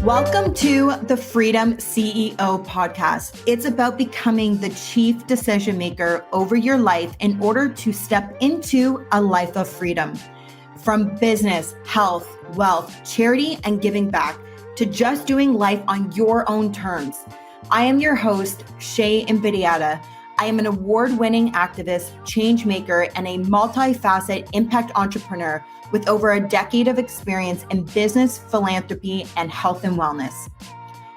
Welcome to the Freedom CEO podcast. It's about becoming the chief decision maker over your life in order to step into a life of freedom. From business, health, wealth, charity, and giving back to just doing life on your own terms. I am your host, Sharon and Betty. I am an award-winning activist, change maker, and a multifaceted impact entrepreneur with over a decade of experience in business, philanthropy, and health and wellness.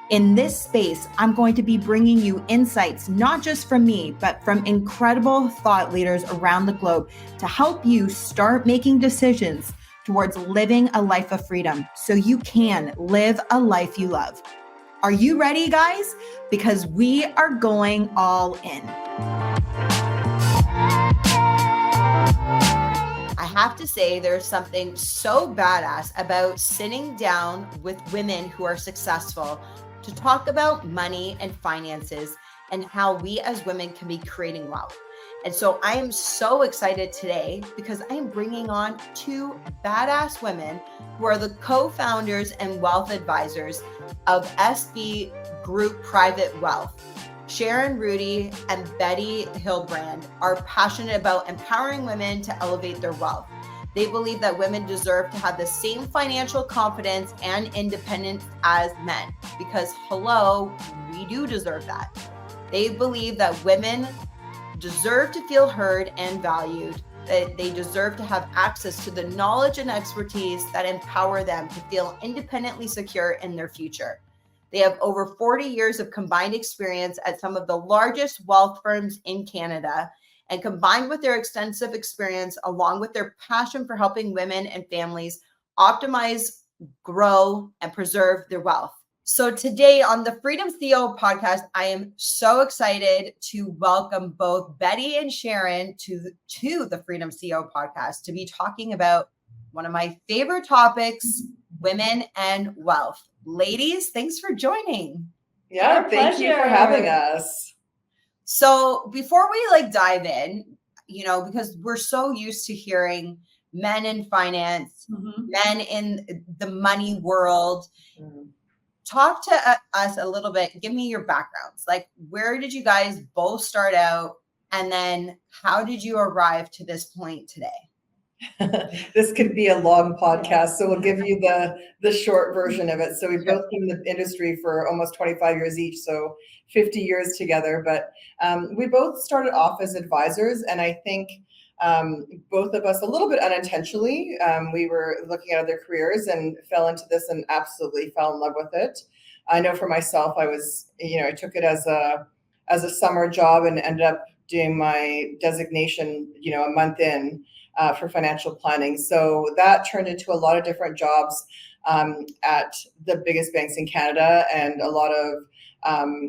In this space, I'm going to be bringing you insights, not just from me, but from incredible thought leaders around the globe to help you start making decisions towards living a life of freedom so you can live a life you love. Are you ready, guys? Because we are going all in. I have to say there's something so badass about sitting down with women who are successful to talk about money and finances and how we as women can be creating wealth. And so I am so excited today because I am bringing on two badass women who are the co-founders and wealth advisors of SB Group Private Wealth. Sharon Ruddy and Betty Hildebrand are passionate about empowering women to elevate their wealth. They believe that women deserve to have the same financial confidence and independence as men because, hello, we do deserve that. They believe that women deserve to feel heard and valued, that they deserve to have access to the knowledge and expertise that empower them to feel independently secure in their future. They have over 40 years of combined experience at some of the largest wealth firms in Canada, and combined with their extensive experience, along with their passion for helping women and families optimize, grow, and preserve their wealth. So today on the Freedom CEO podcast, I am so excited to welcome both Betty and Sharon to the Freedom CEO podcast to be talking about one of my favorite topics, women and wealth. Ladies, thanks for joining. Yeah, thank you for having us. So before we dive in, because we're so used to hearing men in finance, men in the money world, talk to us a little bit. Give me your backgrounds. Like, where did you guys both start out? And then how did you arrive to this point today? This could be a long podcast, so we'll give you the short version of it. So we've both been in the industry for almost 25 years each, so 50 years together. But we both started off as advisors, and I think both of us, a little bit unintentionally, we were looking at other careers and fell into this and absolutely fell in love with it. I know for myself, I took it as a summer job and ended up doing my designation, a month in. For financial planning. So that turned into a lot of different jobs at the biggest banks in Canada and a lot of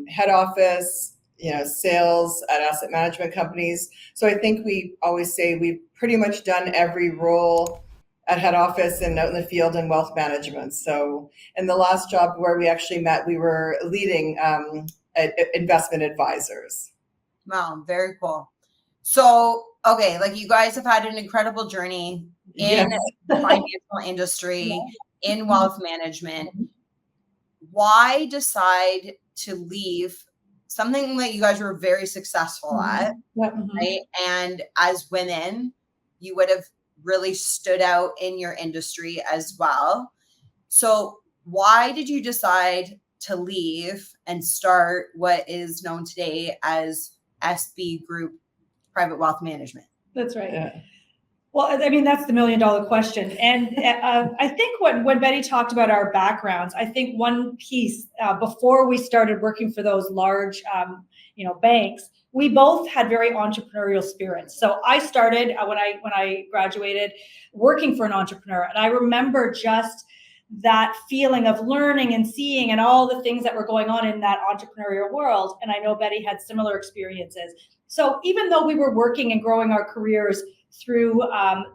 head office, sales at asset management companies. So I think we always say we've pretty much done every role at head office and out in the field in wealth management. So in the last job where we actually met, we were leading investment advisors. Wow, very cool. So, okay, you guys have had an incredible journey in the financial industry, in wealth management. Why decide to leave something that you guys were very successful at, right? And as women, you would have really stood out in your industry as well. So why did you decide to leave and start what is known today as SB Group Private Wealth Management? That's right. Yeah. Well, I mean, that's the $1 million question. And I think when Betty talked about our backgrounds, I think one piece before we started working for those large, banks, we both had very entrepreneurial spirits. So I started when I graduated working for an entrepreneur, and I remember just that feeling of learning and seeing and all the things that were going on in that entrepreneurial world. And I know Betty had similar experiences. So even though we were working and growing our careers through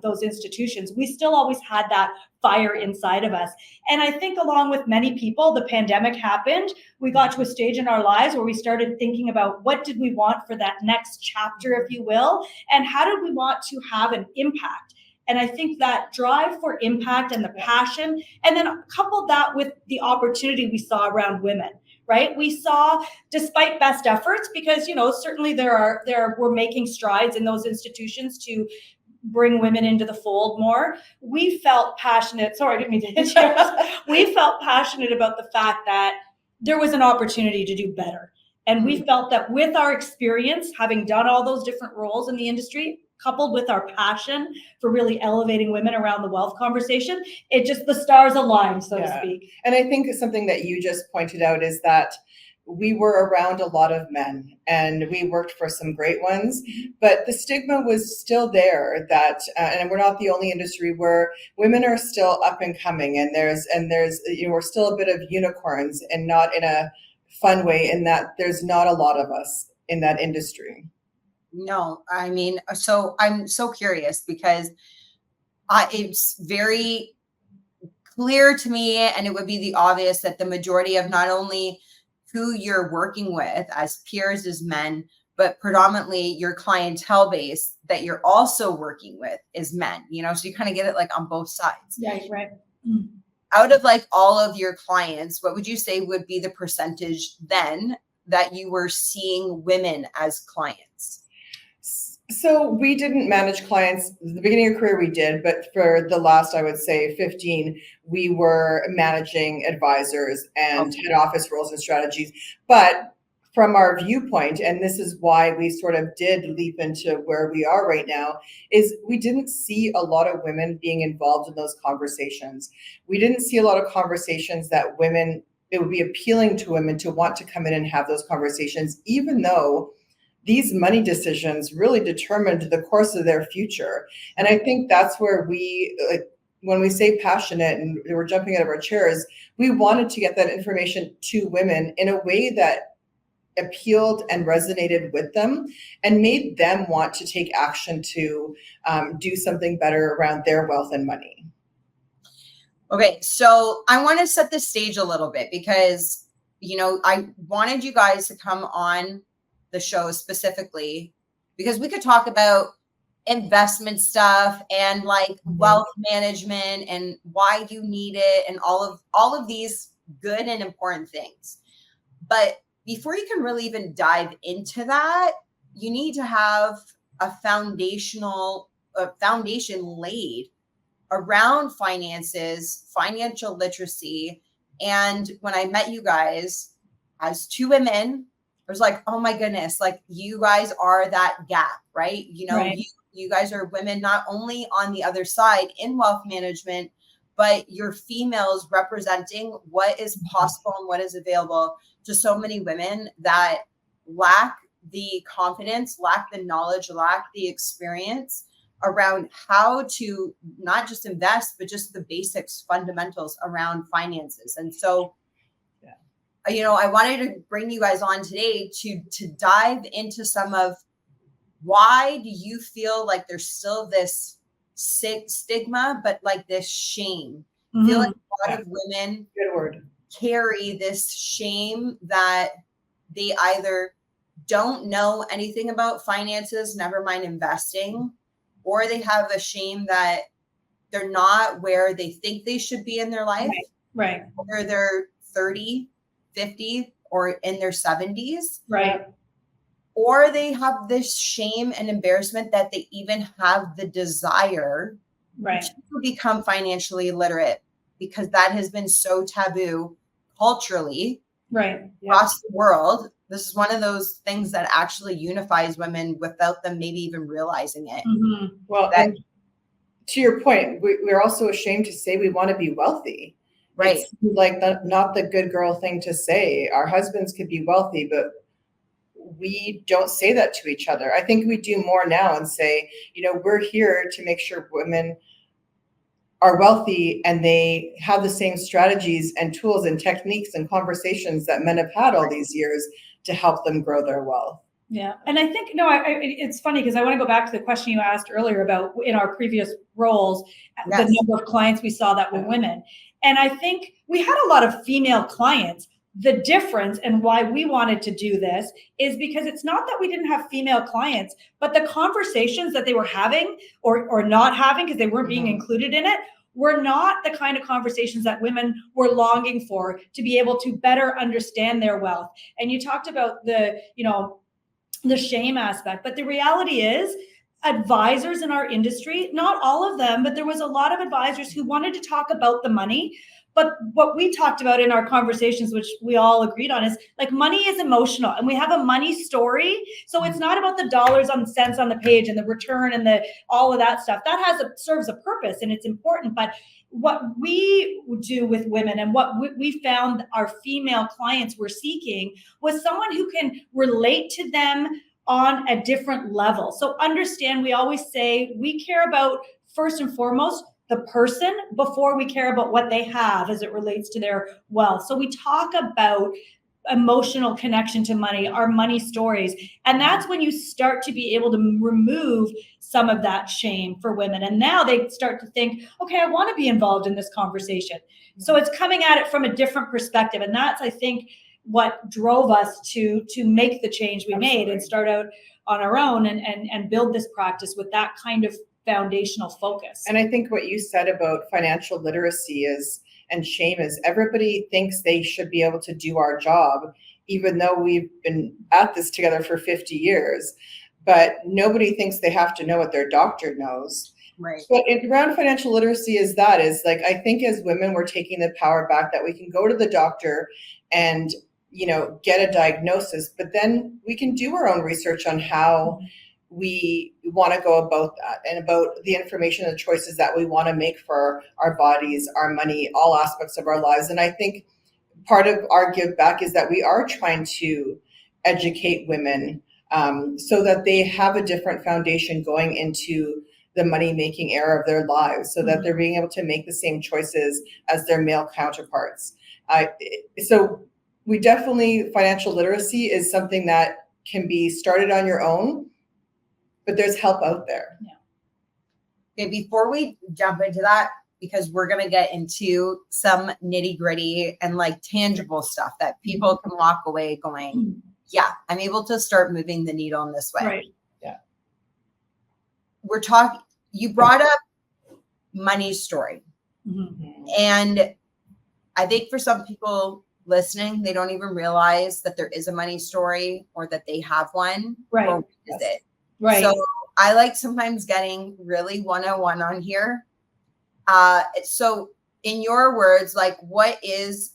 those institutions, we still always had that fire inside of us. And I think along with many people, the pandemic happened. We got to a stage in our lives where we started thinking about what did we want for that next chapter, if you will, and how did we want to have an impact? And I think that drive for impact and the passion, and then couple that with the opportunity we saw around women, right? We saw, despite best efforts, because, certainly we're making strides in those institutions to bring women into the fold more. We felt passionate. Sorry, I didn't mean to hit you. We felt passionate about the fact that there was an opportunity to do better. And we felt that with our experience, having done all those different roles in the industry, coupled with our passion for really elevating women around the wealth conversation, the stars aligned, so to speak. And I think something that you just pointed out is that we were around a lot of men and we worked for some great ones, but the stigma was still there that, and we're not the only industry where women are still up and coming, and there's, we're still a bit of unicorns, and not in a fun way, in that there's not a lot of us in that industry. No, I mean, so I'm so curious because it's very clear to me, and it would be the obvious that the majority of not only who you're working with as peers as men, but predominantly your clientele base that you're also working with is men, so you kind of get it like on both sides. Yeah, right. Out of like all of your clients, what would you say would be the percentage then that you were seeing women as clients? So we didn't manage clients. At the beginning of your career we did, but for the last, I would say 15, we were managing advisors and head office roles and strategies. But from our viewpoint, and this is why we sort of did leap into where we are right now, is we didn't see a lot of women being involved in those conversations. We didn't see a lot of conversations that it would be appealing to women to want to come in and have those conversations, even though these money decisions really determined the course of their future. And I think that's where when we say passionate and we're jumping out of our chairs, we wanted to get that information to women in a way that appealed and resonated with them and made them want to take action to do something better around their wealth and money. Okay, so I want to set the stage a little bit because, I wanted you guys to come on the show specifically because we could talk about investment stuff and like wealth management and why you need it and all of these good and important things. But before you can really even dive into that, you need to have a foundation laid around finances, financial literacy. And when I met you guys as two women, I was like, oh my goodness, like you guys are that gap, right? Right. You guys are women, not only on the other side in wealth management, but you're females representing what is possible and what is available to so many women that lack the confidence, lack the knowledge, lack the experience around how to not just invest, but just the basics, fundamentals around finances. And so, I wanted to bring you guys on today to dive into some of why do you feel like there's still this stigma, but like this shame. I feel like a lot of women carry this shame that they either don't know anything about finances, never mind investing, or they have a shame that they're not where they think they should be in their life. Right. Whether they're 30, 50, or in their 70s. Right. Or they have this shame and embarrassment that they even have the desire to become financially literate, because that has been so taboo culturally across the world. This is one of those things that actually unifies women without them maybe even realizing it. Well, and to your point, we're also ashamed to say we want to be wealthy. Right. It's like not the good girl thing to say. Our husbands could be wealthy, but we don't say that to each other. I think we do more now and say, we're here to make sure women are wealthy and they have the same strategies and tools and techniques and conversations that men have had all these years to help them grow their wealth. Yeah. And I think, it's funny because I want to go back to the question you asked earlier about in our previous roles, the number of clients we saw that were women. And I think we had a lot of female clients, the difference and why we wanted to do this is because it's not that we didn't have female clients, but the conversations that they were having or not having because they weren't being included in it were not the kind of conversations that women were longing for to be able to better understand their wealth. And you talked about the shame aspect, but the reality is advisors in our industry, not all of them, but there was a lot of advisors who wanted to talk about the money. But what we talked about in our conversations, which we all agreed on, is like money is emotional and we have a money story. So it's not about the dollars on cents on the page and the return and the all of that stuff. That serves a purpose and it's important. But what we do with women and what we found our female clients were seeking was someone who can relate to them on a different level. So understand, we always say we care about first and foremost the person before we care about what they have as it relates to their wealth. So we talk about emotional connection to money, our money stories. And that's when you start to be able to remove some of that shame for women. And now they start to think, okay, I want to be involved in this conversation. So it's coming at it from a different perspective. And that's, I think, what drove us to make the change we made and start out on our own and build this practice with that kind of foundational focus. And I think what you said about financial literacy and shame is everybody thinks they should be able to do our job, even though we've been at this together for 50 years, but nobody thinks they have to know what their doctor knows. Right. But around financial literacy is like, I think as women, we're taking the power back that we can go to the doctor and, get a diagnosis, but then we can do our own research on how we want to go about that and about the information and choices that we want to make for our bodies, our money, all aspects of our lives. And I think part of our give back is that we are trying to educate women so that they have a different foundation going into the money-making era of their lives, so that they're being able to make the same choices as their male counterparts. So we definitely, financial literacy is something that can be started on your own, but there's help out there. Yeah. Okay, before we jump into that, because we're going to get into some nitty gritty and like tangible stuff that people can walk away going, yeah, I'm able to start moving the needle in this way. Right. Yeah. You brought up money story. And I think for some people listening, they don't even realize that there is a money story or that they have one. Right. Or what is it? Right. So I like sometimes getting really 101 on here. So in your words, like what is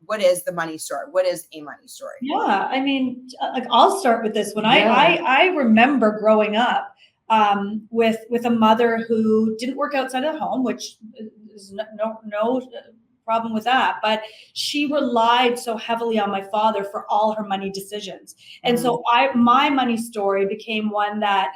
the money story? What is a money story? Yeah. I mean, like I'll start with this one. I remember growing up with a mother who didn't work outside of the home, which is no problem with that, but she relied so heavily on my father for all her money decisions. And so my money story became one that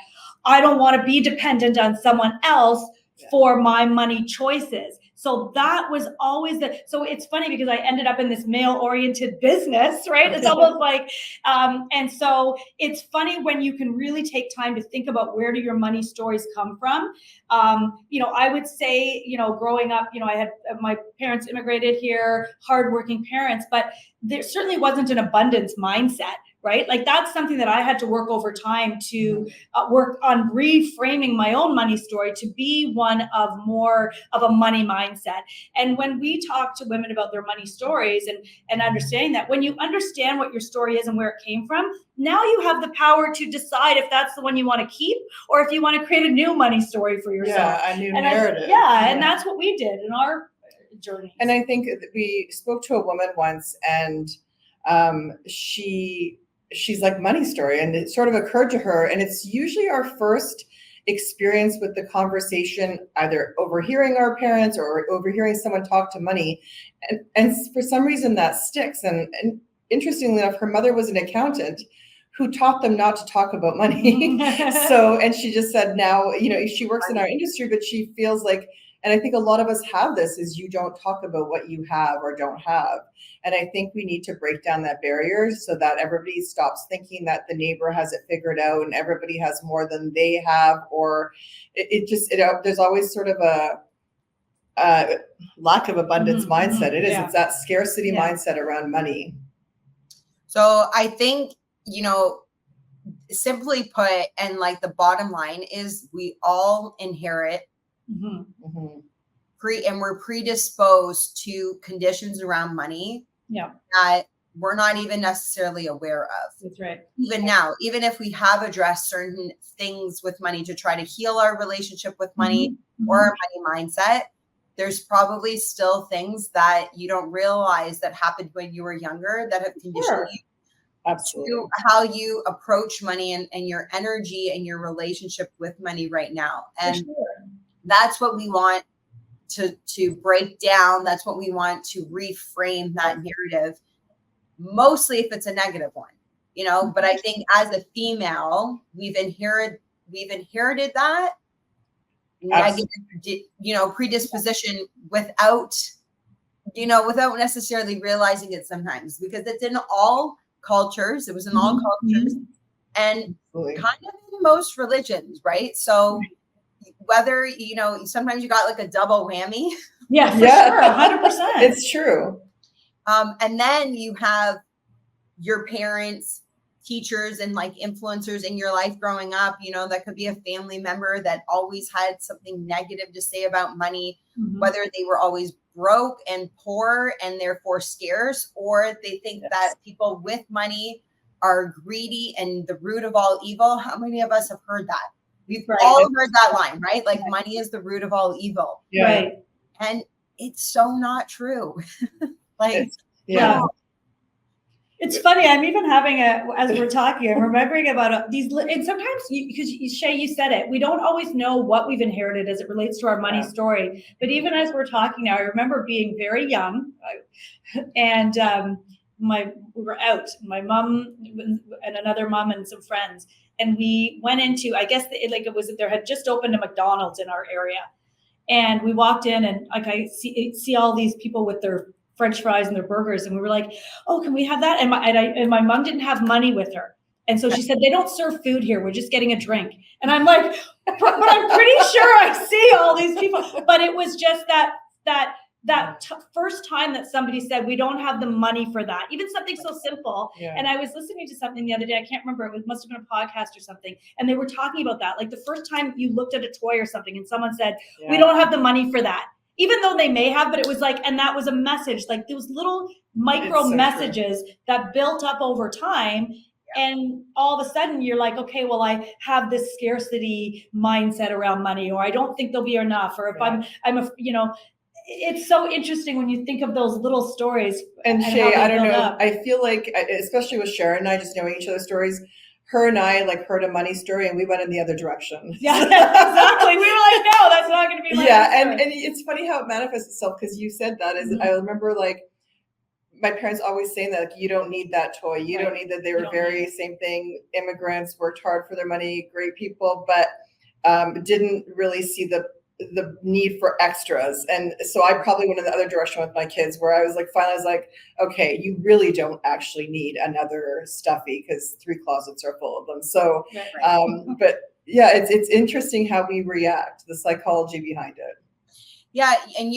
I don't want to be dependent on someone else for my money choices. So that was always so it's funny because I ended up in this male-oriented business, right? It's almost like, and so it's funny when you can really take time to think about where do your money stories come from. I would say, growing up, I had my parents immigrated here, hardworking parents, but there certainly wasn't an abundance mindset. Right? Like that's something that I had to work over time to work on reframing my own money story to be one of more of a money mindset. And when we talk to women about their money stories and understanding that, when you understand what your story is and where it came from, now you have the power to decide if that's the one you want to keep or if you want to create a new money story for yourself. Yeah, a new narrative. And that's what we did in our journey. And I think we spoke to a woman once and she's like money story, and it sort of occurred to her, and it's usually our first experience with the conversation, either overhearing our parents or overhearing someone talk to money, and for some reason that sticks. And interestingly enough, her mother was an accountant who taught them not to talk about money. And she just said now, she works in our industry, but she feels like, and I think a lot of us have this, is you don't talk about what you have or don't have. And I think we need to break down that barrier so that everybody stops thinking that the neighbor has it figured out and everybody has more than they have, or there's always sort of lack of abundance mindset. It is. Yeah. It's that scarcity mindset around money. So I think, simply put, and like the bottom line is we all inherit and we're predisposed to conditions around money that we're not even necessarily aware of. That's right. Even now, even if we have addressed certain things with money to try to heal our relationship with money or our money mindset, there's probably still things that you don't realize that happened when you were younger that have conditioned you to how you approach money and your energy and your relationship with money right now. And that's what we want to break down. That's what we want to reframe that narrative, mostly if it's a negative one, but I think as a female, we've inherited that negative, predisposition without necessarily realizing it sometimes, because it's in all cultures. It was in all cultures and kind of in most religions, right? So whether, sometimes you got like a double whammy. Yeah, for sure. 100%. It's true. And then you have your parents, teachers, and like influencers in your life growing up, that could be a family member that always had something negative to say about money, whether they were always broke and poor and therefore scarce, or they think that people with money are greedy and the root of all evil. How many of us have heard that? We've all heard that line, right? Like money is the root of all evil. Yeah. Right. And it's so not true. It's funny. I'm even having as we're talking, I'm remembering about these, and sometimes because Shay, you said it, we don't always know what we've inherited as it relates to our money story. But even as we're talking now, I remember being very young, and we were out, my mom and another mom and some friends, and we went into, I guess there had just opened a McDonald's in our area, and we walked in, and like I see all these people with their French fries and their burgers. And we were like, oh, can we have that? And my mom didn't have money with her. And so she said, they don't serve food here. We're just getting a drink. And I'm like, but I'm pretty sure I see all these people. But it was just that first time that somebody said, we don't have the money for that. Even something so simple. Yeah. And I was listening to something the other day. I can't remember. It must have been a podcast or something. And they were talking about that. Like the first time you looked at a toy or something and someone said, we don't have the money for that. Even though they may have, but it was like, and that was a message, like those little micro messages that built up over time. And all of a sudden you're like, okay, well, I have this scarcity mindset around money, or I don't think there'll be enough. Or if it's so interesting when you think of those little stories. And Shay, I don't know. I feel like, especially with Sharon and I just knowing each other's stories, her and I like heard a money story and we went in the other direction. Yeah, exactly. We were like, no, that's not going to be my story. And it's funny how it manifests itself, because you said that. I remember like my parents always saying that, like, you don't need that toy. You don't need that. They were very same thing. Immigrants worked hard for their money, great people, but didn't really see the need for extras. And so I probably went in the other direction with my kids, where I was like, finally I was like, okay, you really don't actually need another stuffy, because 3 closets are full of them. So, but yeah, it's interesting how we react, the psychology behind it. Yeah. And,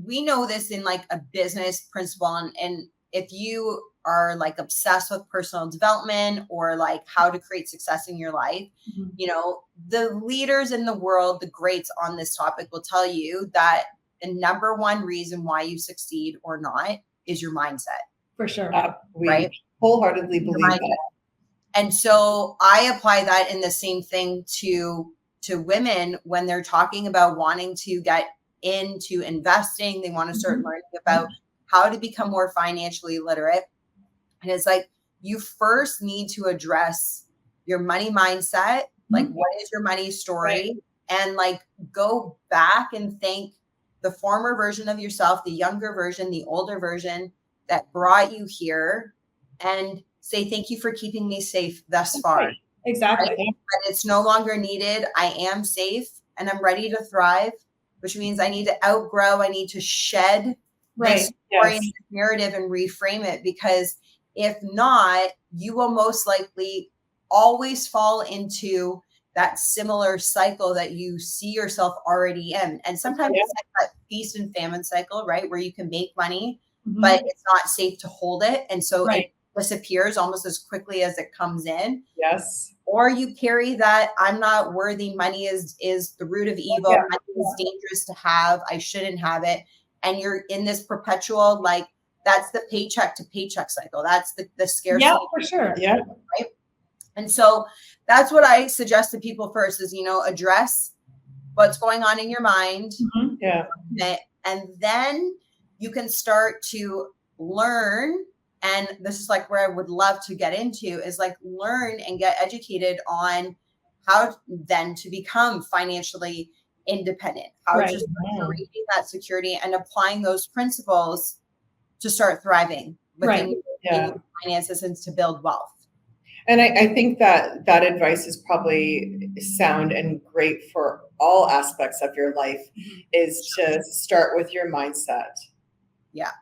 we know this in like a business principle. And if you are like obsessed with personal development or like how to create success in your life, the leaders in the world, the greats on this topic will tell you that the number one reason why you succeed or not is your mindset. For sure. We wholeheartedly believe that. And so I apply that in the same thing to women when they're talking about wanting to get into investing. They want to start learning about how to become more financially literate. And it's like, you first need to address your money mindset. Like, what is your money story? And like, go back and thank the former version of yourself, the younger version, the older version that brought you here, and say, thank you for keeping me safe thus far. Exactly. Right? But it's no longer needed. I am safe and I'm ready to thrive, which means I need to outgrow. I need to shed this story and this narrative and reframe it, because if not, you will most likely always fall into that similar cycle that you see yourself already in. And sometimes it's like that feast and famine cycle, right? Where you can make money, Mhm. but it's not safe to hold it. And so Right. it disappears almost as quickly as it comes in. Yes. Or you carry that I'm not worthy. Money is the root of evil. Yeah. Money is dangerous to have. I shouldn't have it. And you're in this perpetual, like, that's the paycheck to paycheck cycle. That's the scarcity. Yeah, for sure. Yeah. Right. And so that's what I suggest to people first is, address what's going on in your mind. Mhm. Yeah. And then you can start to learn. And this is like where I would love to get into is like learn and get educated on how then to become financially independent, how Right. to start creating that security and applying those principles to start thriving within Right. your finances and to build wealth. And I think that advice is probably sound and great for all aspects of your life, is to start with your mindset. Yeah.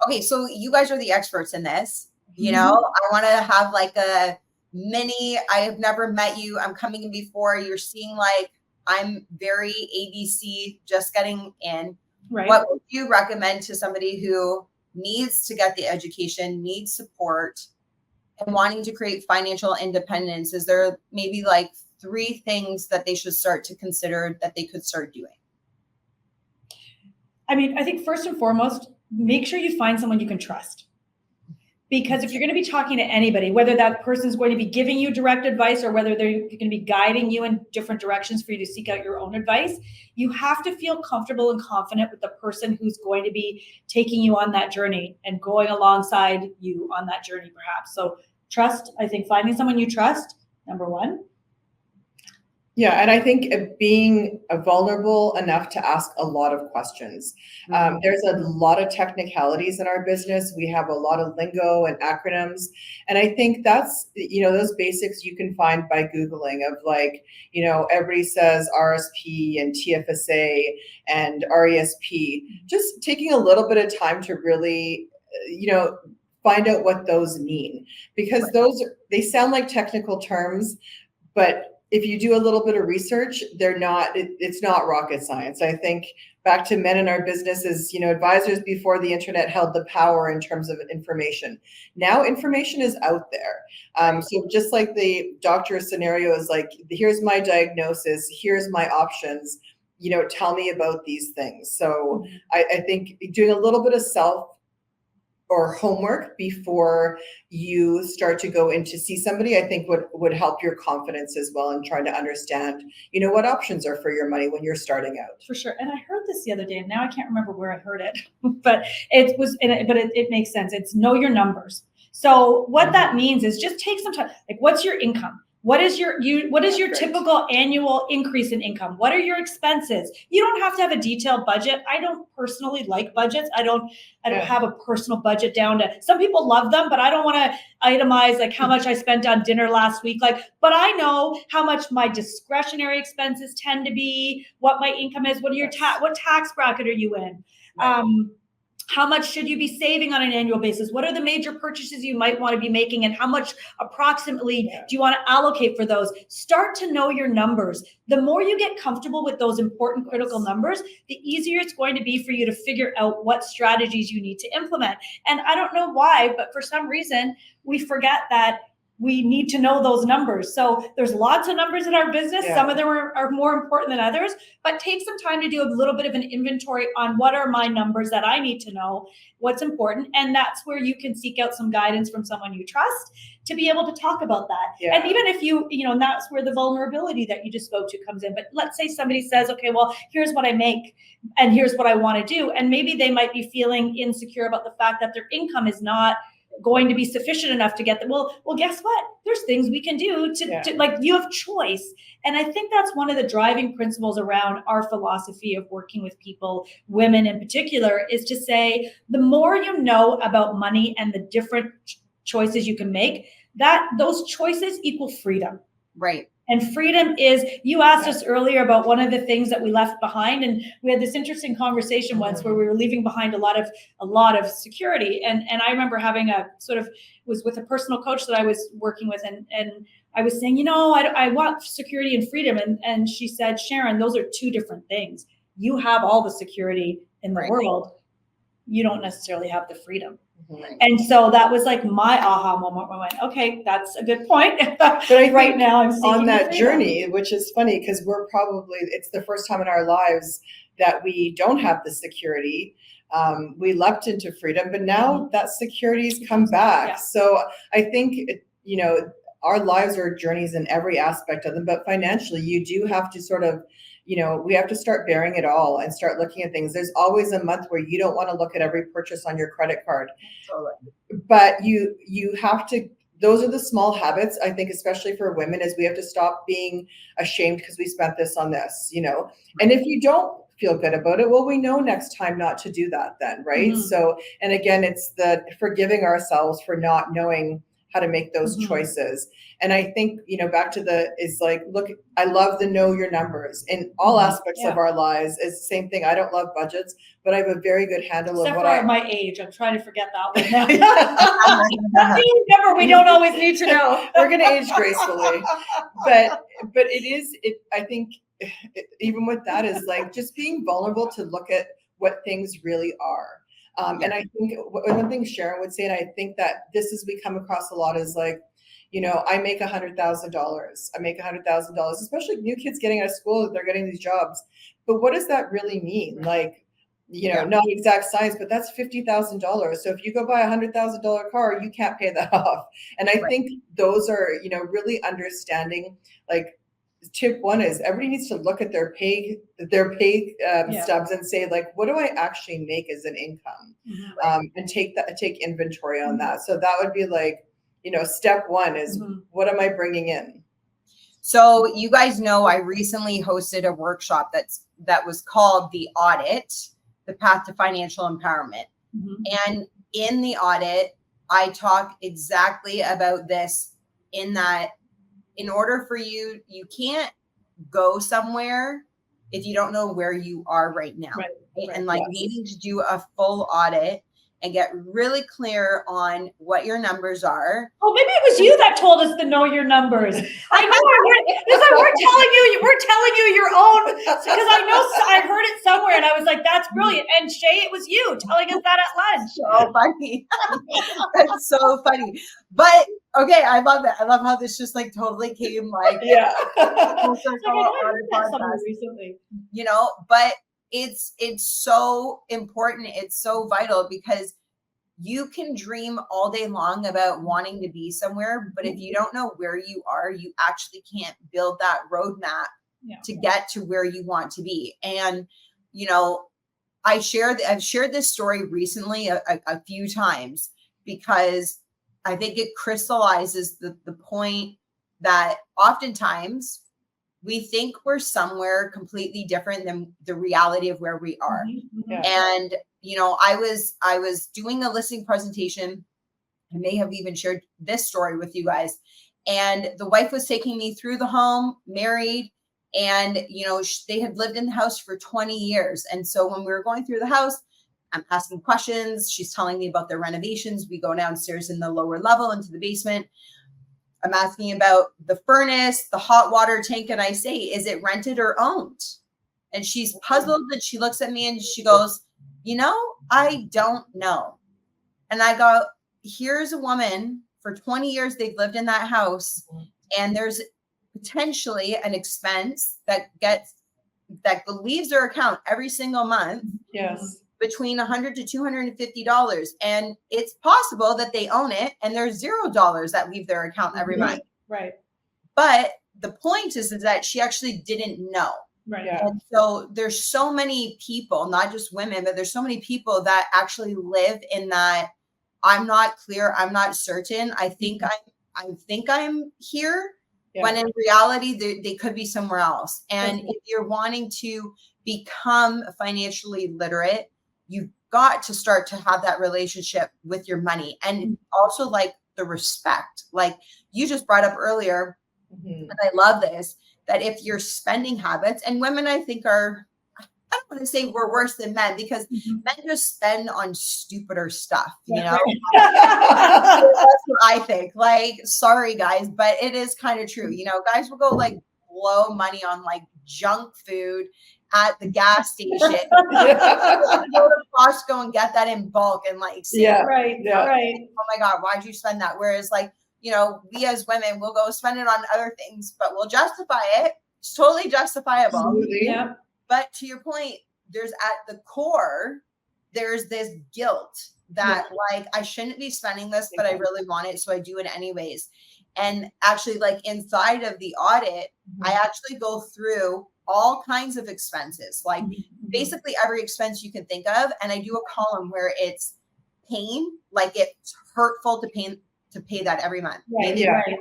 Okay, so you guys are the experts in this. Mhm. I want to have like a mini, I have never met you. I'm coming in before. You're seeing like I'm very ABC, just getting in. Right. What would you recommend to somebody who needs to get the education, needs support, and wanting to create financial independence? Is there maybe like 3 things that they should start to consider that they could start doing? I mean, I think first and foremost, make sure you find someone you can trust. Because if you're going to be talking to anybody, whether that person's going to be giving you direct advice or whether they're going to be guiding you in different directions for you to seek out your own advice, you have to feel comfortable and confident with the person who's going to be taking you on that journey and going alongside you on that journey, perhaps. So trust, I think finding someone you trust, number one. Yeah, and I think being vulnerable enough to ask a lot of questions. There's a lot of technicalities in our business. We have a lot of lingo and acronyms. And I think that's, those basics you can find by Googling of like, everybody says RSP and TFSA and RESP. Just taking a little bit of time to really, find out what those mean. Because they sound like technical terms, but if you do a little bit of research, it's not rocket science. I think back to men in our businesses, advisors before the internet held the power in terms of information. Now information is out there. So just like the doctor scenario is like, here's my diagnosis, here's my options, tell me about these things. So I think doing a little bit of self or homework before you start to go in to see somebody, I think would help your confidence as well, and trying to understand, what options are for your money when you're starting out. For sure. And I heard this the other day, and now I can't remember where I heard it, but it makes sense. It's know your numbers. So what that means is just take some time. Like, what's your income? What is your typical annual increase in income? What are your expenses? You don't have to have a detailed budget. I don't personally like budgets. I don't have a personal budget down to, some people love them, but I don't want to itemize like how much I spent on dinner last week. But I know how much my discretionary expenses tend to be, what my income is, what tax bracket are you in? How much should you be saving on an annual basis? What are the major purchases you might want to be making, and how much approximately do you want to allocate for those? Start to know your numbers. The more you get comfortable with those important critical numbers, the easier it's going to be for you to figure out what strategies you need to implement. And I don't know why, but for some reason, we forget that we need to know those numbers. So there's lots of numbers in our business. Some of them are more important than others, but take some time to do a little bit of an inventory on what are my numbers that I need to know, what's important. And that's where you can seek out some guidance from someone you trust to be able to talk about that. And even if and that's where the vulnerability that you just spoke to comes in. But let's say somebody says, okay, well, here's what I make and here's what I want to do. And maybe they might be feeling insecure about the fact that their income is not going to be sufficient enough to get them. Well, guess what? There's things we can do to like, you have choice. And I think that's one of the driving principles around our philosophy of working with people, women in particular, is to say, the more you know about money and the different choices you can make, that those choices equal freedom. Right. And freedom is, you asked us earlier about one of the things that we left behind. And we had this interesting conversation once where we were leaving behind a lot of security. And I remember having was with a personal coach that I was working with. And I was saying, I want security and freedom. And she said, Sharon, those are two different things. you have all the security in the Right. world, you don't necessarily have the freedom. Mhm. And so that was like my aha moment when I went, okay, that's a good point. But I right think now I'm seeking on the that freedom. journey, which is funny because it's the first time in our lives that we don't have the security. We leapt into freedom, but now that security's come back. Yeah. So I think, our lives are journeys in every aspect of them, but financially you do have to sort of, we have to start bearing it all and start looking at things. There's always a month where you don't want to look at every purchase on your credit card, but you have to. Those are the small habits, I think, especially for women, is we have to stop being ashamed because we spent this on this, and if you don't feel good about it, well, we know next time not to do that then, right? Mhm. So, and again, it's the forgiving ourselves for not knowing how to make those choices. And I think, back to look, I love the know your numbers in all aspects of our lives. Is the same thing. I don't love budgets, but I have a very good handle Except of for what my age. I'm trying to forget that one now. That's the number we don't always need to know. We're going to age gracefully, but I think even with that is like just being vulnerable to look at what things really are. And I think one thing Sharon would say, and I think that this is, we come across a lot, is like, I make $100,000. I make $100,000, especially new kids getting out of school, they're getting these jobs. But what does that really mean? Like, not exact science, but that's $50,000. So if you go buy $100,000 car, you can't pay that off. And I think those are, really understanding, like, tip one is everybody needs to look at their pay stubs and say, like, what do I actually make as an income? And take inventory on that. So that would be like, step one is what am I bringing in? So you guys know I recently hosted a workshop that was called The Audit, the Path to Financial Empowerment. And in the audit, I talk exactly about this, in that in order for you can't go somewhere if you don't know where you are right now. And needing to do a full audit and get really clear on what your numbers are. Oh, maybe it was you that told us to know your numbers. I know we're telling you your own, because I know I heard it somewhere and I was like, that's brilliant. And Shay, it was you telling us that at lunch. So funny. That's so funny. But okay, I love it. I love how this just like totally came like full circle on a podcast. Recently. But it's so important. It's so vital, because you can dream all day long about wanting to be somewhere, but if you don't know where you are, you actually can't build that roadmap to get to where you want to be. And I've shared this story recently a few times, because I think it crystallizes the point that oftentimes we think we're somewhere completely different than the reality of where we are. And I was doing a listing presentation. I may have even shared this story with you guys. And the wife was taking me through the home, married, and they had lived in the house for 20 years. And so when we were going through the house, I'm asking questions. She's telling me about the renovations. We go downstairs in the lower level into the basement. I'm asking about the furnace, the hot water tank, and I say, is it rented or owned? And she's puzzled, and she looks at me and she goes, I don't know. And I go, here's a woman, for 20 years they've lived in that house, and there's potentially an expense that leaves their account every single month. Yes. Between $100 to $250. And it's possible that they own it and there's $0 that leave their account every month. Right. But the point is that she actually didn't know. Right. Yeah. And so there's so many people, not just women, but there's so many people that actually live in that, I'm not clear, I'm not certain. I think I'm here. Yeah. When in reality, they could be somewhere else. And if you're wanting to become financially literate, you've got to start to have that relationship with your money, and also like the respect, like you just brought up earlier. And I love this, that if your spending habits, and women, I think I don't want to say we're worse than men, because men just spend on stupider stuff, That's what I think. Like, sorry guys, but it is kind of true. Guys will go like blow money on like junk food at the gas station. Yeah. Go to Costco and get that in bulk and like say, Yeah. Right. Yeah. Right. oh my God, why'd you spend that? Whereas like, you know, we as women will go spend it on other things, but we'll justify it. It's totally justifiable. Absolutely. Yeah. But to your point, there's at the core, there's this guilt that like, I shouldn't be spending this, but I really want it. So I do it anyways. And actually like inside of the audit, I actually go through all kinds of expenses, like basically every expense you can think of. And I do a column where it's pain, like it's hurtful to pay that every month. Right. Yeah. Right.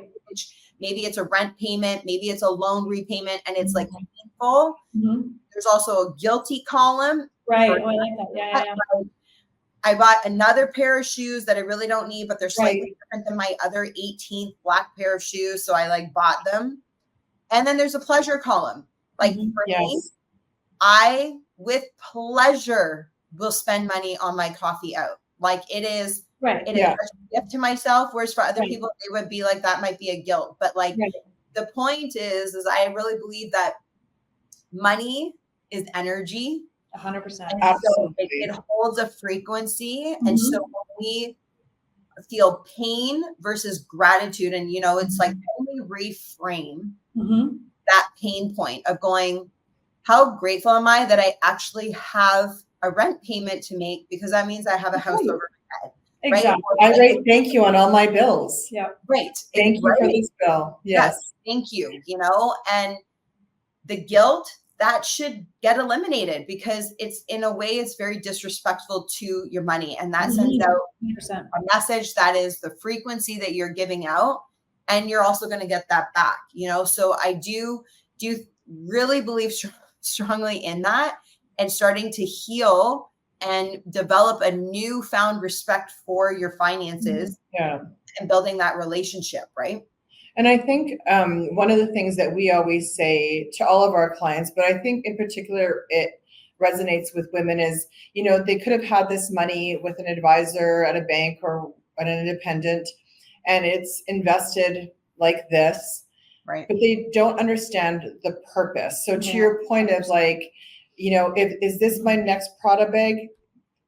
Maybe it's a rent payment, maybe it's a loan repayment, and it's like painful. Mhm. There's also a guilty column. Right. Oh, I like that. Yeah. Yeah. I bought another pair of shoes that I really don't need, but they're slightly Right. different than my other 18th black pair of shoes. So I like bought them. And then there's a pleasure column. Like for me, I with pleasure will spend money on my coffee out. Like it is Right. it is such a gift to myself. Whereas for other Right. people, they would be like, that might be a guilt. But like Right. the point is I really believe that money is energy. 100%. And Absolutely. so it holds a frequency. And so when we feel pain versus gratitude, and you know, it's like when we reframe that pain point of going, how grateful am I that I actually have a rent payment to make, because that means I have a house over my head. Exactly. Right? I rate thank you on all my bills. Yeah. Great. Thank you for this bill. Yes. Thank you. You know, and the guilt that should get eliminated, because it's in a way it's very disrespectful to your money, and that sends out 100%. a message that is the frequency that you're giving out, and you're also going to get that back. You know, so I do really believe strongly in that, and starting to heal and develop a newfound respect for your finances and building that relationship, right? And I think one of the things that we always say to all of our clients, but I think in particular it resonates with women, is, you know, they could have had this money with an advisor at a bank or at an independent, and it's invested like this, right? But they don't understand the purpose. So to your point of like, you know, is this my next Prada bag?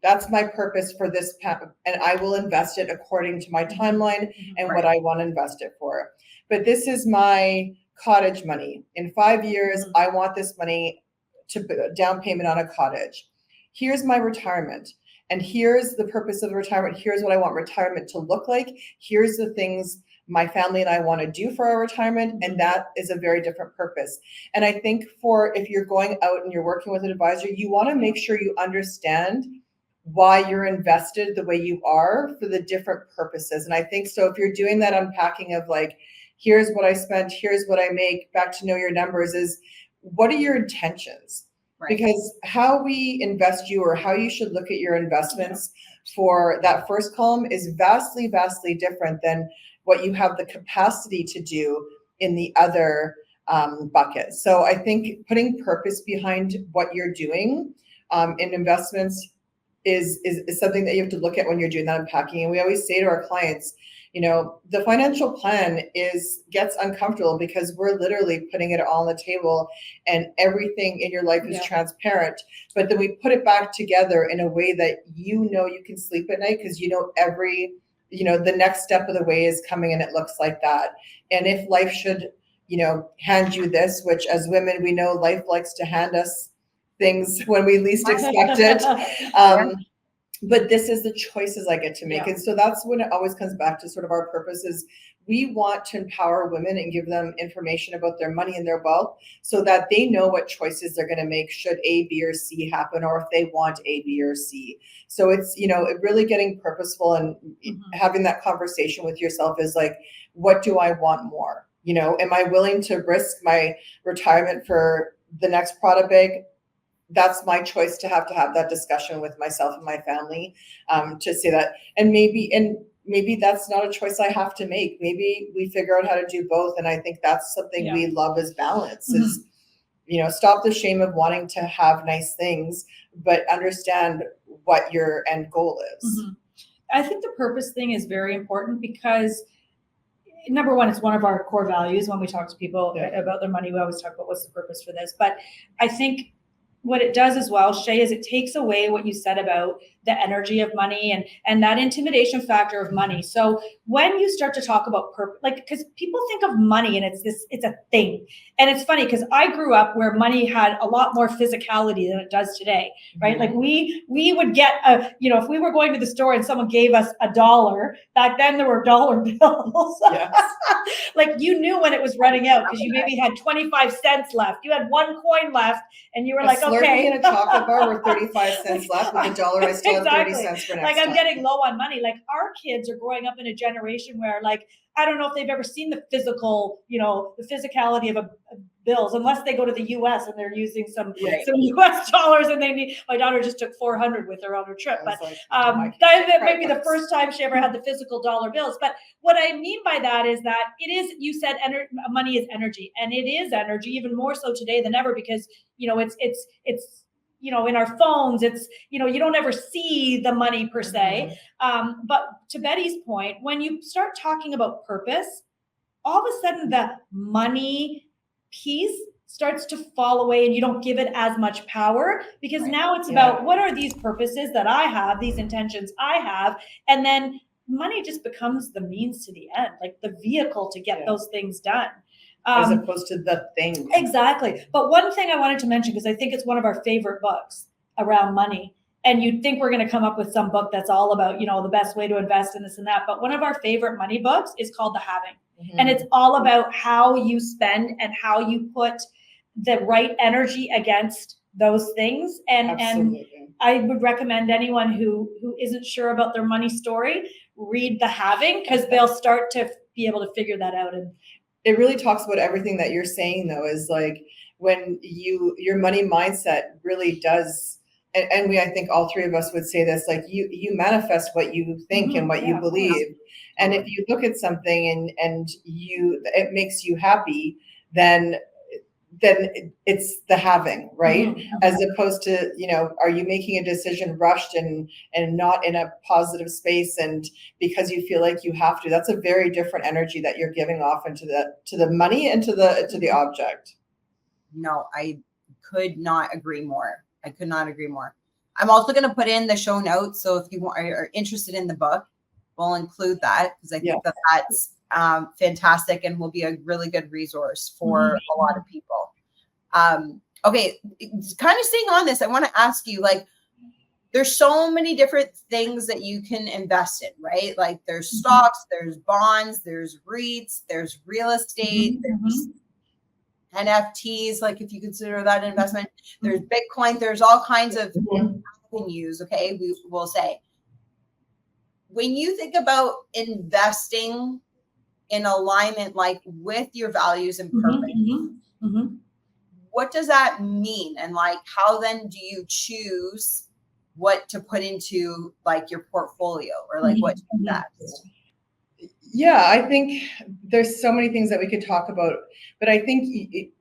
That's my purpose for this, and I will invest it according to my timeline and what I want to invest it for. But this is my cottage money. In 5 years, I want this money to put a down payment on a cottage. Here's my retirement. And here's the purpose of the retirement. Here's what I want retirement to look like. Here's the things my family and I want to do for our retirement. And that is a very different purpose. And I think if you're going out and you're working with an advisor, you want to make sure you understand why you're invested the way you are for the different purposes. And I think so if you're doing that unpacking of like, here's what I spent, here's what I make, back to know your numbers, is what are your intentions? Right. Because how we invest you, or how you should look at your investments for that first column, is vastly, vastly different than what you have the capacity to do in the other bucket. So I think putting purpose behind what you're doing in investments is something that you have to look at when you're doing that unpacking. And we always say to our clients, you know, the financial plan gets uncomfortable because we're literally putting it all on the table, and everything in your life is transparent. But then we put it back together in a way that you know you can sleep at night, because you know the next step of the way is coming and it looks like that. And if life should, you know, hand you this, which as women, we know life likes to hand us things when we least expect it. But this is the choices I get to make. And so that's when it always comes back to sort of our purpose is we want to empower women and give them information about their money and their wealth so that they know what choices they're going to make should A, B, or C happen, or if they want A, B, or C. So it's, you know, really getting purposeful and having that conversation with yourself is like, what do I want more? You know, am I willing to risk my retirement for the next Prada bag? That's my choice to have that discussion with myself and my family to say that. And maybe that's not a choice I have to make. Maybe we figure out how to do both. And I think that's something we love as balance is, you know, stop the shame of wanting to have nice things, but understand what your end goal is. I think the purpose thing is very important because number one, it's one of our core values. When we talk to people about their money, we always talk about what's the purpose for this. But I think what it does as well, Shay, is it takes away what you said about the energy of money and that intimidation factor of money. So when you start to talk about purpose, like, because people think of money and it's a thing. And it's funny because I grew up where money had a lot more physicality than it does today, right? Like we would get if we were going to the store and someone gave us $1, back then there were dollar bills. Yes. Like you knew when it was running out because you maybe had 25 cents left. You had one coin left and you were like, okay. In a chocolate bar with 35 cents left with $1, I still have 30 cents for next like I'm time. getting low on money. Like our kids are growing up in a generation where, like, I don't know if they've ever seen the physical, the physicality of bills, unless they go to the US and they're using some US dollars and they need, my daughter just took 400 with her on her trip. But that may be the first time she ever had the physical dollar bills. But what I mean by that is that it is, you said money is energy, and it is energy even more so today than ever because, it's in our phones, it's, you don't ever see the money per se. But to Betty's point, when you start talking about purpose, all of a sudden the money piece starts to fall away and you don't give it as much power because now it's about what are these purposes that I have, these intentions I have, and then money just becomes the means to the end, like the vehicle to get those things done. As opposed to the thing. Exactly. But one thing I wanted to mention, because I think it's one of our favorite books around money, and you'd think we're going to come up with some book that's all about, the best way to invest in this and that. But one of our favorite money books is called The Having. And it's all about how you spend and how you put the right energy against those things. And I would recommend anyone who isn't sure about their money story, read The Having, because they'll start to be able to figure that out. And it really talks about everything that you're saying, though, is like when your money mindset really does, and I think all three of us would say this, like you manifest what you think and what you believe. And if you look at something and it makes you happy, then it's the having, right? As opposed to, are you making a decision rushed and not in a positive space, and because you feel like you have to? That's a very different energy that you're giving off into the money and to the object. No, I could not agree more. I'm also going to put in the show notes, so if you are interested in the book, we'll include that because I think that's fantastic and will be a really good resource for a lot of people. Okay, kind of staying on this, I want to ask you, like, there's so many different things that you can invest in, right? Like there's stocks, there's bonds, there's REITs, there's real estate, there's NFTs, like if you consider that an investment, there's Bitcoin, there's all kinds of avenues, okay, we will say. When you think about investing in alignment, like with your values and purpose, what does that mean? And like, how then do you choose what to put into like your portfolio or like what to invest? Yeah, I think there's so many things that we could talk about, but I think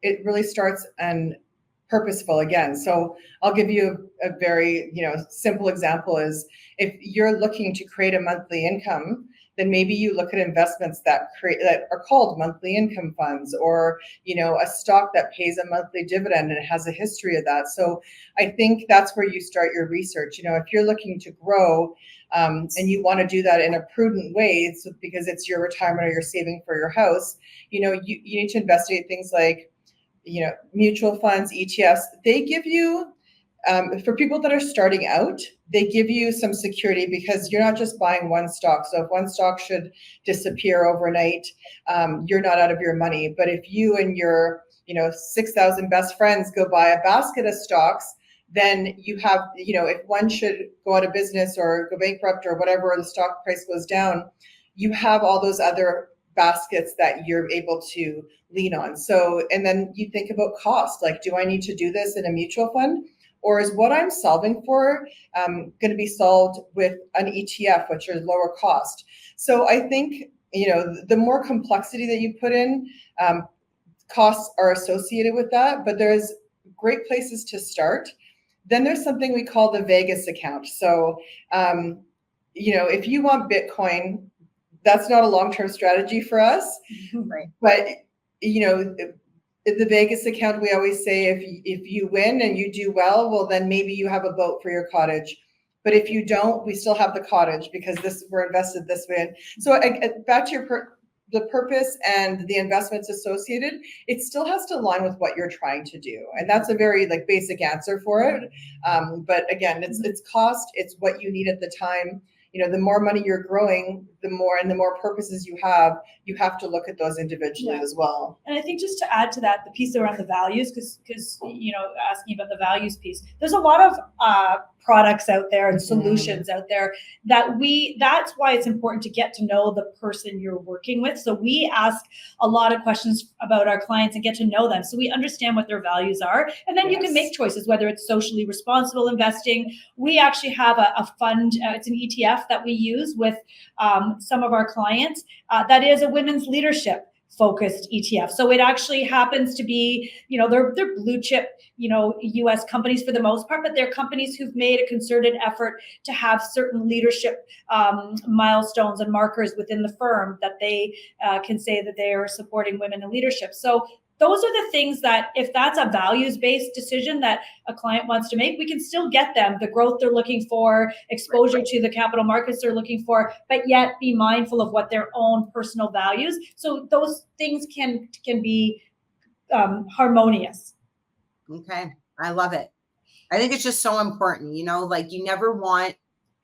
it really starts and purposeful again. So I'll give you a very, simple example is if you're looking to create a monthly income, then maybe you look at investments that are called monthly income funds, or, a stock that pays a monthly dividend and it has a history of that. So I think that's where you start your research. If you're looking to grow, and you want to do that in a prudent way, because it's your retirement or you're saving for your house, you need to investigate things like, mutual funds, ETFs. They give you, for people that are starting out, they give you some security because you're not just buying one stock. So if one stock should disappear overnight, you're not out of your money. But if you and your, 6,000 best friends go buy a basket of stocks, then you have, if one should go out of business or go bankrupt or whatever, or the stock price goes down, you have all those other baskets that you're able to lean on. So, and then you think about cost, like, do I need to do this in a mutual fund? Or is what I'm solving for going to be solved with an ETF, which is lower cost? So I think, the more complexity that you put in, costs are associated with that, but there's great places to start. Then there's something we call the Vegas account. So, if you want Bitcoin, that's not a long-term strategy for us. Right. But, in the Vegas account, we always say if you win and you do well, then maybe you have a boat for your cottage. But if you don't, we still have the cottage because we're invested this way. So back to the purpose and the investments associated, it still has to align with what you're trying to do. And that's a very basic answer for it. But again, it's cost, it's what you need at the time. The more money you're growing, the more purposes you have to look at those individually as well. And I think just to add to that, the piece around the values, because asking about the values piece, there's a lot of products out there and solutions out there that's why it's important to get to know the person you're working with. So we ask a lot of questions about our clients and get to know them, so we understand what their values are, and then you can make choices, whether it's socially responsible investing. We actually have a fund, it's an ETF that we use with some of our clients that is a women's leadership focused ETF. So it actually happens to be, they're blue chip, US companies for the most part, but they're companies who've made a concerted effort to have certain leadership milestones and markers within the firm that they can say that they are supporting women in leadership. So those are the things that, if that's a values-based decision that a client wants to make, we can still get them the growth they're looking for, exposure to the capital markets they're looking for, but yet be mindful of what their own personal values. So those things can be harmonious. Okay. I love it. I think it's just so important, you never want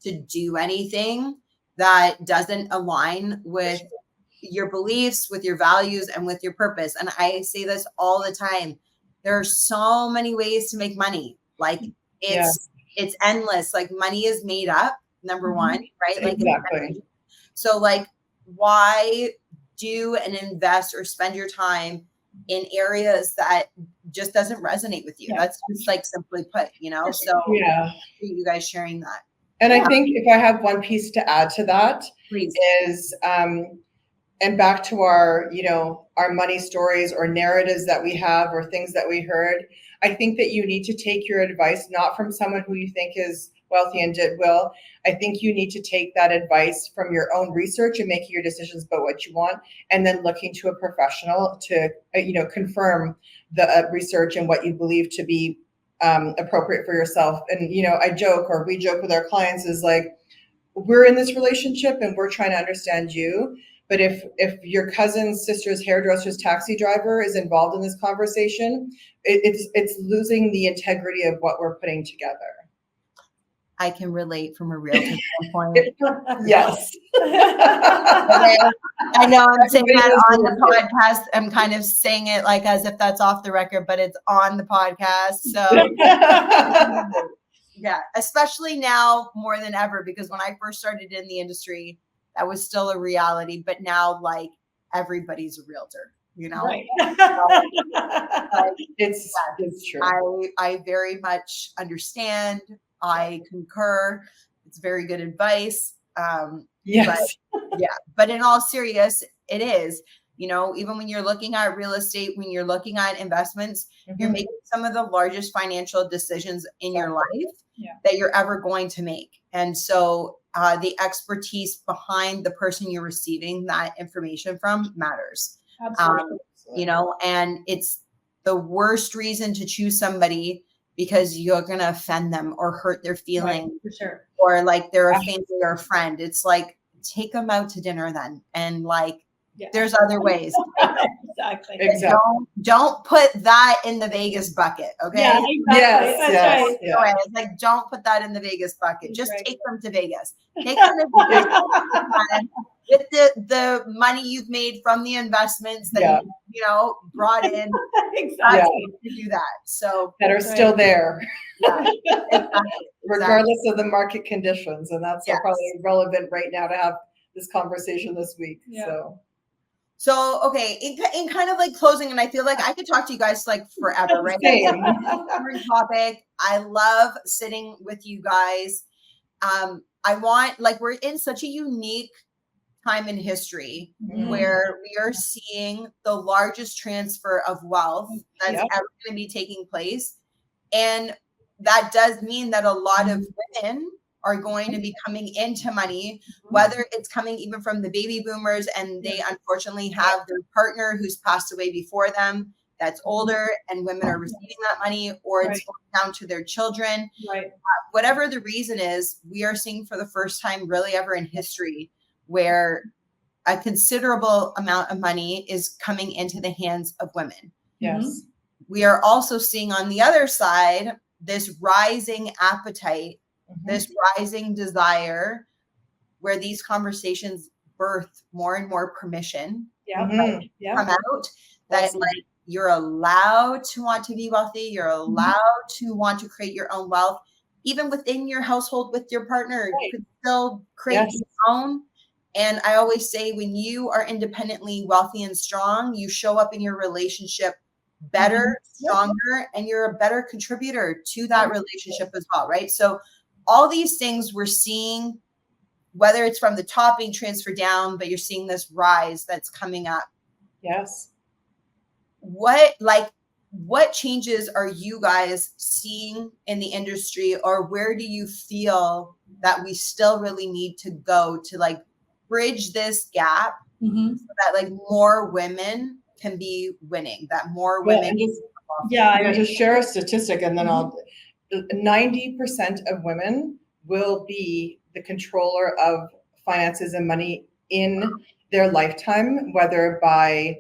to do anything that doesn't align with your beliefs, with your values, and with your purpose. And I say this all the time. There are so many ways to make money. It's endless. Money is made up, number one, right? Exactly. So why do and invest or spend your time in areas that just doesn't resonate with you? That's just simply put, so you guys sharing that. And I think if I have one piece to add to that, please, is and back to our money stories or narratives that we have or things that we heard, I think that you need to take your advice not from someone who you think is wealthy and did well. I think you need to take that advice from your own research and making your decisions about what you want, and then looking to a professional to confirm the research and what you believe to be appropriate for yourself. And we joke with our clients is we're in this relationship and we're trying to understand you. But if your cousin's sister's hairdresser's taxi driver is involved in this conversation, it's losing the integrity of what we're putting together. I can relate from a realtor standpoint. Yes. I know I'm saying that on the podcast. I'm kind of saying it as if that's off the record, but it's on the podcast. So yeah, especially now more than ever, because when I first started in the industry, that was still a reality, but now everybody's a realtor, Right. It's true. I very much understand. I concur. It's very good advice. Yes. But in all seriousness, it is, even when you're looking at real estate, when you're looking at investments, you're making some of the largest financial decisions in your life that you're ever going to make. And so the expertise behind the person you're receiving that information from matters. Absolutely. And it's the worst reason to choose somebody because you're going to offend them or hurt their feelings, right, for sure. Or they're a family or a friend. It's take them out to dinner then. And there's other ways. Exactly. Don't put that in the Vegas bucket. Okay. Yeah, exactly. Yes. That's Yes. right. Yeah. It's don't put that in the Vegas bucket. Just right. take them to Vegas. Take them to Vegas with the money you've made from the investments that you brought in. Exactly. To do that. So that are still there. Exactly. Regardless of the market conditions. And that's probably relevant right now to have this conversation this week. Yeah. So okay, in kind of closing, and I feel like I could talk to you guys forever, right? Same. Topic. I love sitting with you guys. I want we're in such a unique time in history where we are seeing the largest transfer of wealth that's ever going to be taking place. And that does mean that a lot of women are going to be coming into money, whether it's coming even from the baby boomers and they unfortunately have their partner who's passed away before them that's older and women are receiving that money, or it's going down to their children. Right. Whatever the reason is, we are seeing for the first time really ever in history where a considerable amount of money is coming into the hands of women. Yes. We are also seeing on the other side this rising appetite, this rising desire, where these conversations birth more and more permission come out, that like you're allowed to want to be wealthy, you're allowed to want to create your own wealth, even within your household with your partner. You could still create your own. And I always say, when you are independently wealthy and strong, you show up in your relationship better, stronger, and you're a better contributor to that relationship as well, right? So all these things we're seeing, whether it's from the top being transferred down, but you're seeing this rise that's coming up. Yes. What changes are you guys seeing in the industry, or where do you feel that we still really need to go to like bridge this gap so that like more women can be winning, that more women just share a statistic, and then 90% of women will be the controller of finances and money in their lifetime, whether by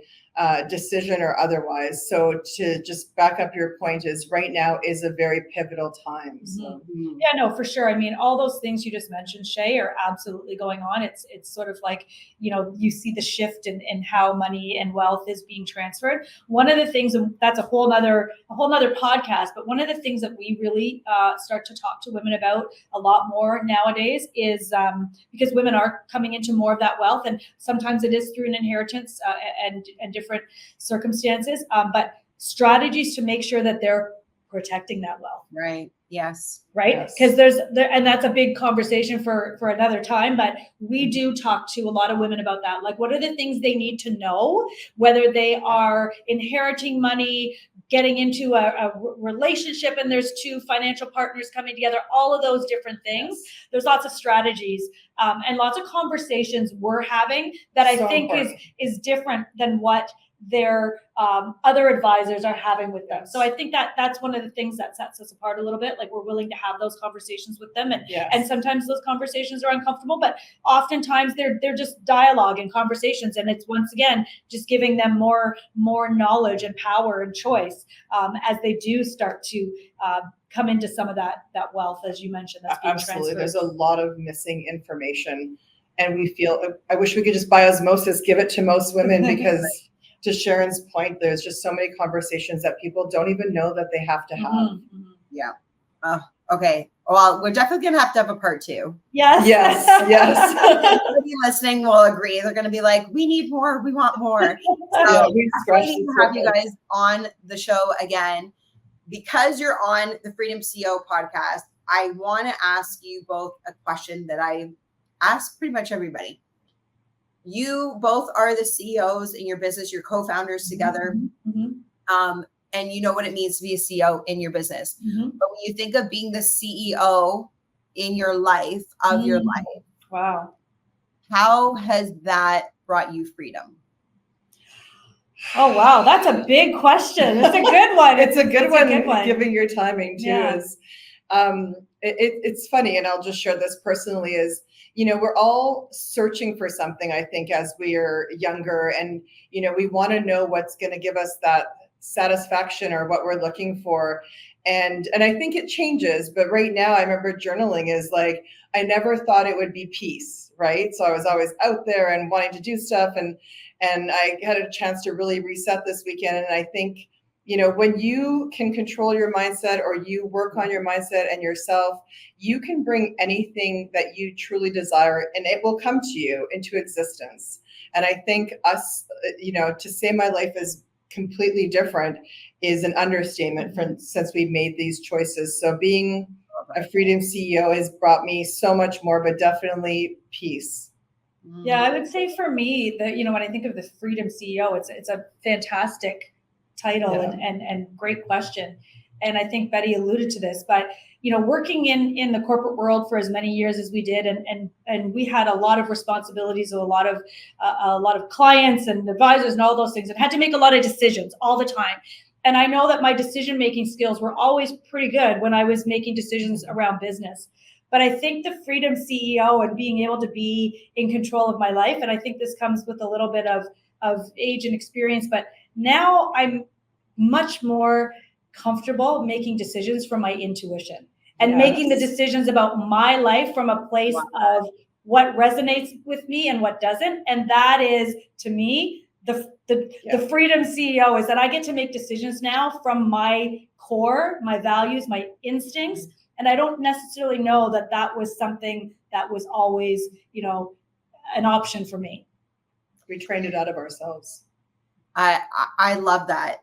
decision or otherwise. So to just back up your point, is right now is a very pivotal time. So. Yeah, no, for sure. I mean, all those things you just mentioned, Shay, are absolutely going on. It's sort of like, you see the shift in how money and wealth is being transferred. One of the things, and that's a whole nother podcast, but one of the things that we really start to talk to women about a lot more nowadays is because women are coming into more of that wealth, and sometimes it is through an inheritance and different circumstances, but strategies to make sure that they're protecting that wealth. Right. Yes. Right. Because and that's a big conversation for another time, but we do talk to a lot of women about that. Like, what are the things they need to know, whether they are inheriting money, getting into a relationship, and there's two financial partners coming together, all of those different things. There's lots of strategies and lots of conversations we're having that I think is different than what their other advisors are having with them. So I think that's one of the things that sets us apart a little bit. Like, we're willing to have those conversations with them, and sometimes those conversations are uncomfortable, but oftentimes they're just dialogue and conversations, and it's once again just giving them more knowledge and power and choice as they do start to come into some of that wealth, as you mentioned, that's being absolutely transferred. There's a lot of missing information, and we feel, I wish we could just by osmosis give it to most women, because to Sharon's point, there's just so many conversations that people don't even know that they have to have. Yeah. Okay. Well, we're definitely going to have a part 2. Yes. Everybody listening will agree. They're going to be like, we need more. We want more. So we need to have you guys on the show again. Because you're on the Freedom CEO podcast, I want to ask you both a question that I ask pretty much everybody. You both are the CEOs in your business, you're co-founders together. And you know what it means to be a CEO in your business. But when you think of being the CEO in your life, your life, wow, how has that brought you freedom? Oh, wow. That's a big question. It's a good one. It's a good one. Given your timing too is, it's funny. And I'll just share this personally is, we're all searching for something, I think, as we are younger, and, we want to know what's going to give us that satisfaction or what we're looking for. And I think it changes, but right now I remember journaling is like, I never thought it would be peace, right? So I was always out there and wanting to do stuff, and I had a chance to really reset this weekend. And I think, when you can control your mindset, or you work on your mindset and yourself, you can bring anything that you truly desire, and it will come to you into existence. And I think us, to say my life is completely different is an understatement since we made these choices. So being a Freedom CEO has brought me so much more, but definitely peace. Yeah, I would say for me that, when I think of the Freedom CEO, it's a fantastic title and great question. And I think Betty alluded to this, but working in the corporate world for as many years as we did, and we had a lot of responsibilities, a lot of clients and advisors and all those things, and had to make a lot of decisions all the time. And I know that my decision-making skills were always pretty good when I was making decisions around business. But I think the Freedom CEO and being able to be in control of my life, and I think this comes with a little bit of age and experience, but now I'm much more comfortable making decisions from my intuition and making the decisions about my life from a place of what resonates with me and what doesn't. And that is, to me, the Freedom CEO, is that I get to make decisions now from my core, my values, my instincts. And I don't necessarily know that was something that was always, an option for me. We trained it out of ourselves. I love that.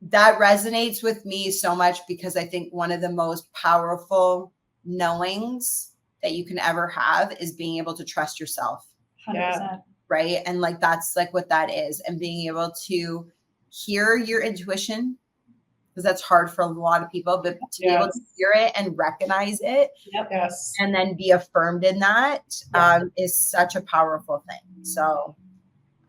That resonates with me so much, because I think one of the most powerful knowings that you can ever have is being able to trust yourself. 100%. Right. And that's what that is. And being able to hear your intuition, because that's hard for a lot of people, but to be able to hear it and recognize it, and then be affirmed in that is such a powerful thing. So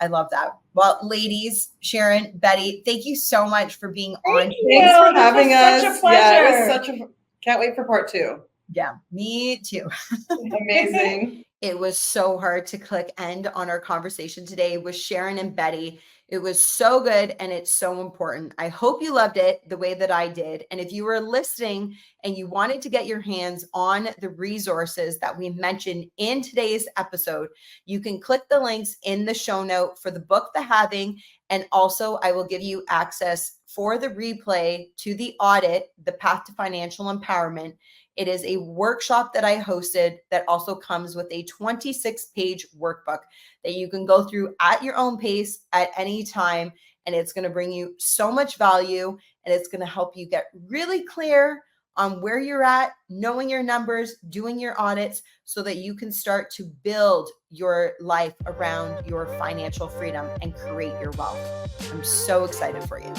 I love that. Well, ladies, Sharon, Betty, thank you so much for being on. Thanks for having us. Such a pleasure. Yeah, it was can't wait for part 2. Yeah, me too. Amazing. It was so hard to click end on our conversation today with Sharon and Betty. It was so good, and it's so important. I hope you loved it the way that I did. And if you were listening and you wanted to get your hands on the resources that we mentioned in today's episode, you can click the links in the show note for the book, The Having. And also, I will give you access for the replay to the audit, The Path to Financial Empowerment. It is a workshop that I hosted that also comes with a 26-page workbook that you can go through at your own pace at any time. And it's going to bring you so much value, and it's going to help you get really clear on where you're at, knowing your numbers, doing your audits, so that you can start to build your life around your financial freedom and create your wealth. I'm so excited for you.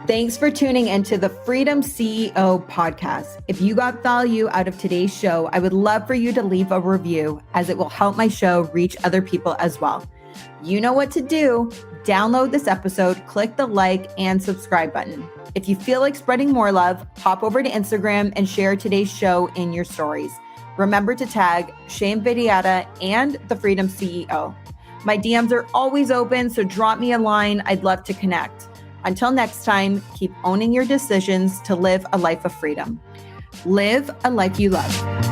Thanks for tuning into the Freedom CEO podcast. If you got value out of today's show, I would love for you to leave a review, as it will help my show reach other people as well. You know what to do. Download this episode, click the like and subscribe button. If you feel like spreading more love, hop over to Instagram and share today's show in your stories. Remember to tag Sharon Ruddy and the Freedom CEO. My DMs are always open, so drop me a line. I'd love to connect. Until next time, keep owning your decisions to live a life of freedom. Live a life you love.